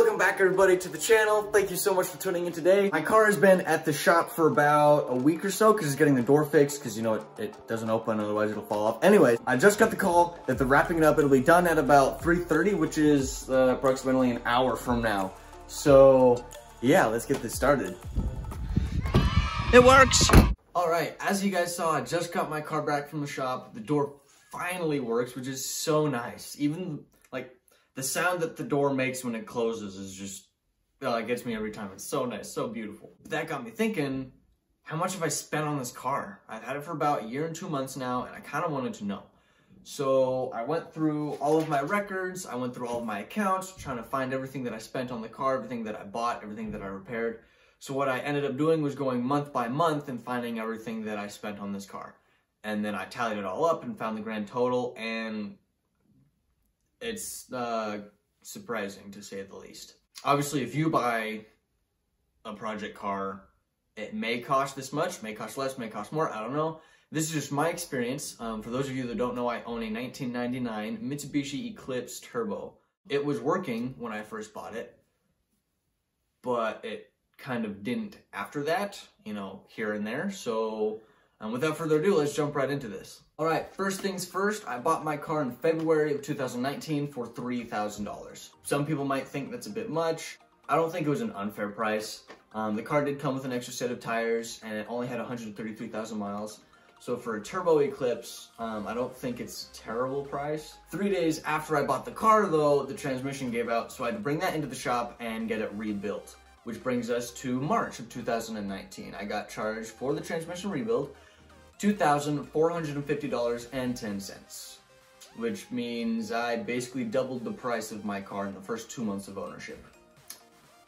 Welcome back everybody to the channel. Thank you so much for tuning in today. My car has been at the shop for about a week or so because it's getting the door fixed because you know it doesn't open, otherwise it'll fall off. Anyways, I just got the call that they're wrapping it up. It'll be done at about 3:30, which is approximately an hour from now. So yeah, let's get this started. It works. All right, as you guys saw, I just got my car back from the shop. The door finally works, which is so nice. Even like the sound that the door makes when it closes is just, it gets me every time. It's so nice, so beautiful. That got me thinking, how much have I spent on this car? I've had it for about a year and 2 months now, and I kind of wanted to know. So I went through all of my records, I went through all of my accounts, trying to find everything that I spent on the car, everything that I bought, everything that I repaired. So what I ended up doing was going month by month and finding everything that I spent on this car. And then I tallied it all up and found the grand total, and it's surprising to say the least. Obviously, if you buy a project car, it may cost this much, may cost less, may cost more, I don't know. This is just my experience. For those of you that don't know, I own a 1999 Mitsubishi Eclipse Turbo. It was working when I first bought it, but it kind of didn't after that, you know, here and there. So without further ado, let's jump right into this. All right, first things first, I bought my car in February of 2019 for $3,000. Some people might think that's a bit much. I don't think it was an unfair price. The car did come with an extra set of tires, and it only had 133,000 miles. So for a turbo Eclipse, I don't think it's a terrible price. 3 days after I bought the car though, the transmission gave out, so I had to bring that into the shop and get it rebuilt. Which brings us to March of 2019. I got charged for the transmission rebuild $2,450.10, which means I basically doubled the price of my car in the first 2 months of ownership,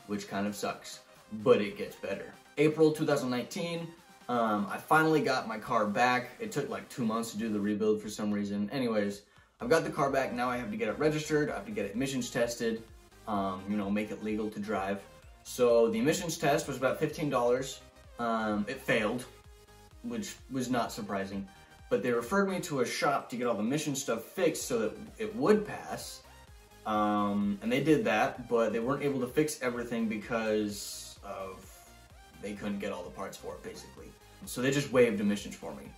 which kind of sucks, but it gets better. April 2019, I finally got my car back. It took like 2 months to do the rebuild for some reason. Anyways, I've got the car back. Now I have to get it registered. I have to get it emissions tested, you know, make it legal to drive. So the emissions test was about $15. It failed, which was not surprising. But they referred me to a shop to get all the emission stuff fixed so that it would pass. And they did that, but they weren't able to fix everything because they couldn't get all the parts for it, basically. So they just waived emissions for me,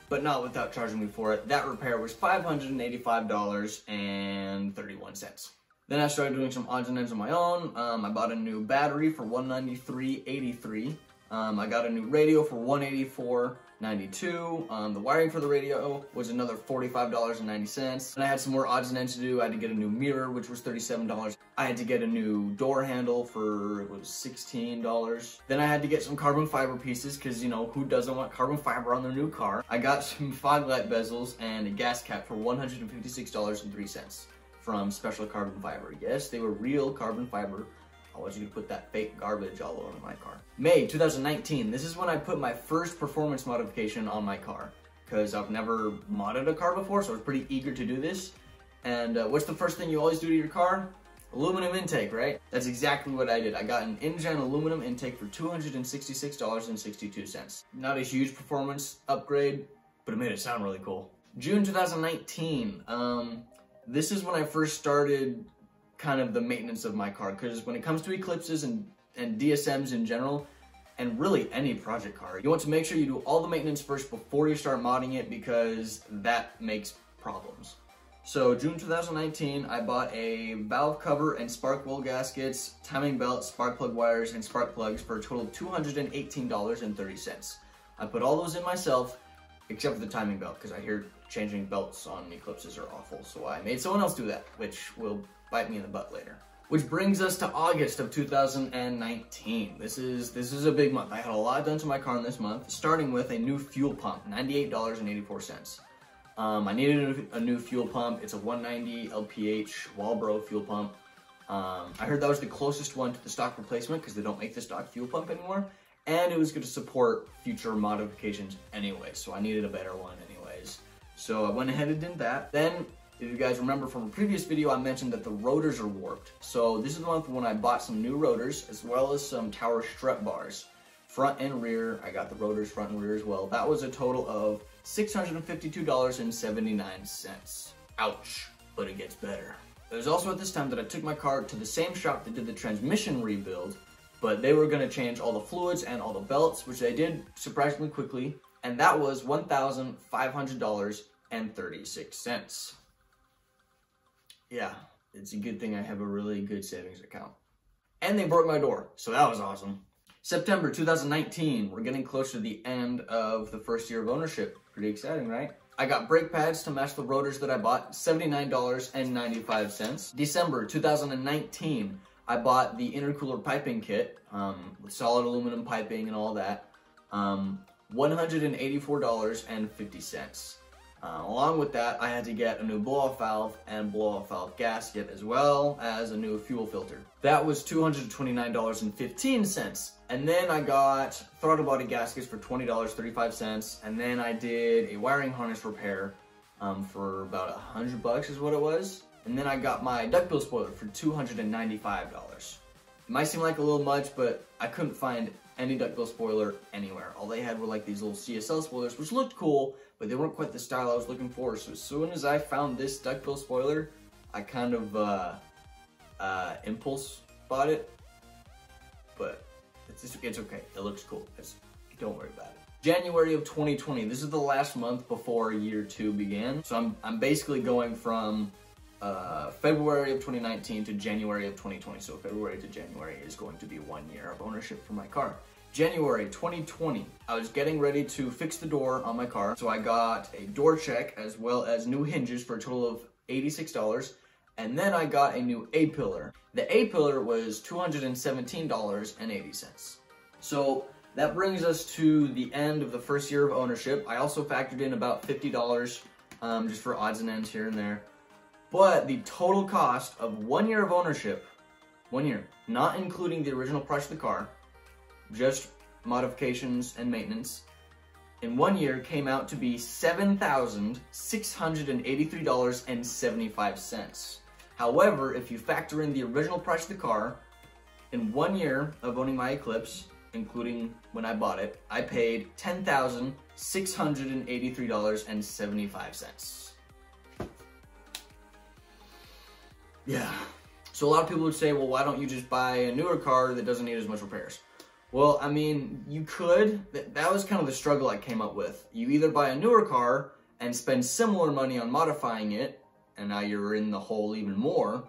but not without charging me for it. That repair was $585.31. Then I started doing some odds and ends on my own. I bought a new battery for $193.83. I got a new radio for $184.92. The wiring for the radio was another $45.90. And I had some more odds and ends to do. I had to get a new mirror, which was $37. I had to get a new door handle for, it was $16. Then I had to get some carbon fiber pieces because, you know, who doesn't want carbon fiber on their new car? I got some fog light bezels and a gas cap for $156.03. From Special Carbon Fiber. Yes, they were real carbon fiber. I was going to put that fake garbage all over my car. May 2019, this is when I put my first performance modification on my car, because I've never modded a car before, so I was pretty eager to do this. And what's the first thing you always do to your car? Aluminum intake, right? That's exactly what I did. I got an InGen aluminum intake for $266.62. Not a huge performance upgrade, but it made it sound really cool. June 2019, this is when I first started kind of the maintenance of my car, because when it comes to Eclipses and DSMs in general, and really any project car, you want to make sure you do all the maintenance first before you start modding it, because that makes problems. So June 2019, I bought a valve cover and spark well gaskets, timing belt, spark plug wires, and spark plugs for a total of $218.30. I put all those in myself, except for the timing belt, because I hear changing belts on Eclipses are awful, so I made someone else do that, which will bite me in the butt later. Which brings us to August of 2019. This is a big month. I had a lot done to my car in this month, starting with a new fuel pump, $98.84. I needed a new fuel pump. It's a 190 LPH Walbro fuel pump. I heard that was the closest one to the stock replacement because they don't make the stock fuel pump anymore, and it was going to support future modifications anyway, so I needed a better one anyways. So I went ahead and did that. Then, if you guys remember from a previous video, I mentioned that the rotors are warped. So this is the month when I bought some new rotors, as well as some tower strut bars. Front and rear, I got the rotors front and rear as well. That was a total of $652.79. Ouch, but it gets better. It was also at this time that I took my car to the same shop that did the transmission rebuild, but they were going to change all the fluids and all the belts, which they did surprisingly quickly, and that was $1,500.36. Yeah, it's a good thing I have a really good savings account. And they broke my door, so that was awesome. September 2019, we're getting close to the end of the first year of ownership. Pretty exciting, right? I got brake pads to match the rotors that I bought, $79.95. December 2019, I bought the intercooler piping kit with solid aluminum piping and all that, $184.50. Along with that, I had to get a new blow-off valve and blow-off valve gasket, as well as a new fuel filter. That was $229.15. And then I got throttle body gaskets for $20.35. And then I did a wiring harness repair for about $100 is what it was. And then I got my duckbill spoiler for $295. It might seem like a little much, but I couldn't find any duckbill spoiler anywhere. All they had were like these little CSL spoilers, which looked cool, but they weren't quite the style I was looking for. So as soon as I found this duckbill spoiler, I kind of impulse bought it. But it's okay. It looks cool. Don't worry about it. January of 2020. This is the last month before year 2 began. So I'm basically going from February of 2019 to January of 2020. So February to January is going to be 1 year of ownership for my car. January 2020, I was getting ready to fix the door on my car. So I got a door check as well as new hinges for a total of $86. And then I got a new A-pillar. The A-pillar was $217.80. So that brings us to the end of the first year of ownership. I also factored in about $50 just for odds and ends here and there. But the total cost of 1 year of ownership, 1 year, not including the original price of the car, just modifications and maintenance, in 1 year came out to be $7,683.75. However, if you factor in the original price of the car, in 1 year of owning my Eclipse, including when I bought it, I paid $10,683.75. Yeah. So a lot of people would say, well, why don't you just buy a newer car that doesn't need as much repairs? Well, I mean, you could. That was kind of the struggle I came up with. You either buy a newer car and spend similar money on modifying it, and now you're in the hole even more,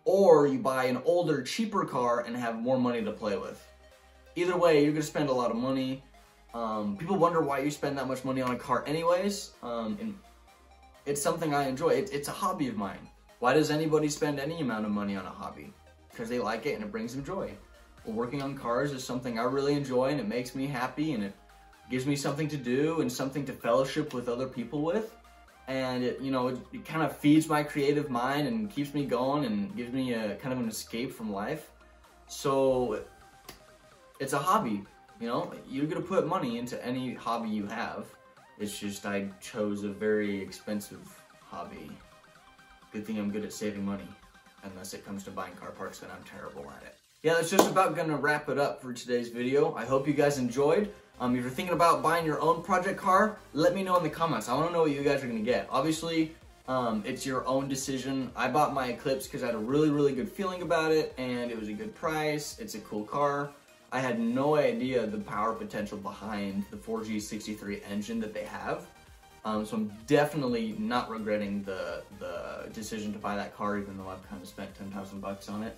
or you buy an older, cheaper car and have more money to play with. Either way, you're going to spend a lot of money. People wonder why you spend that much money on a car anyways. And it's something I enjoy. It's a hobby of mine. Why does anybody spend any amount of money on a hobby? Because they like it and it brings them joy. Well, working on cars is something I really enjoy, and it makes me happy, and it gives me something to do and something to fellowship with other people with. And it kind of feeds my creative mind and keeps me going and gives me a kind of an escape from life. So it's a hobby, you're gonna put money into any hobby you have. It's just I chose a very expensive hobby. Good thing I'm good at saving money, unless it comes to buying car parts, then I'm terrible at it. Yeah, that's just about gonna wrap it up for today's video. I hope you guys enjoyed. If you're thinking about buying your own project car, let me know in the comments. I wanna know what you guys are gonna get. Obviously, it's your own decision. I bought my Eclipse because I had a really, really good feeling about it, and it was a good price. It's a cool car. I had no idea the power potential behind the 4G63 engine that they have. So I'm definitely not regretting the decision to buy that car, even though I've kind of spent 10,000 bucks on it.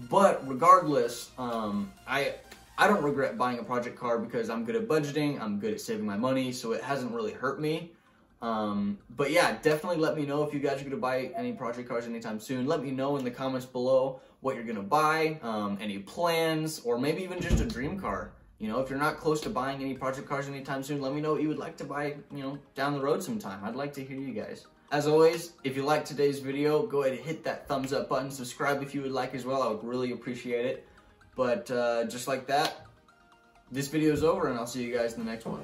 But regardless, I don't regret buying a project car because I'm good at budgeting, I'm good at saving my money, so it hasn't really hurt me. But yeah, definitely let me know if you guys are going to buy any project cars anytime soon. Let me know in the comments below what you're going to buy, any plans, or maybe even just a dream car. If you're not close to buying any project cars anytime soon, let me know what you would like to buy, down the road sometime. I'd like to hear you guys. As always, if you liked today's video, go ahead and hit that thumbs up button. Subscribe if you would like as well. I would really appreciate it. But just like that, this video is over, and I'll see you guys in the next one.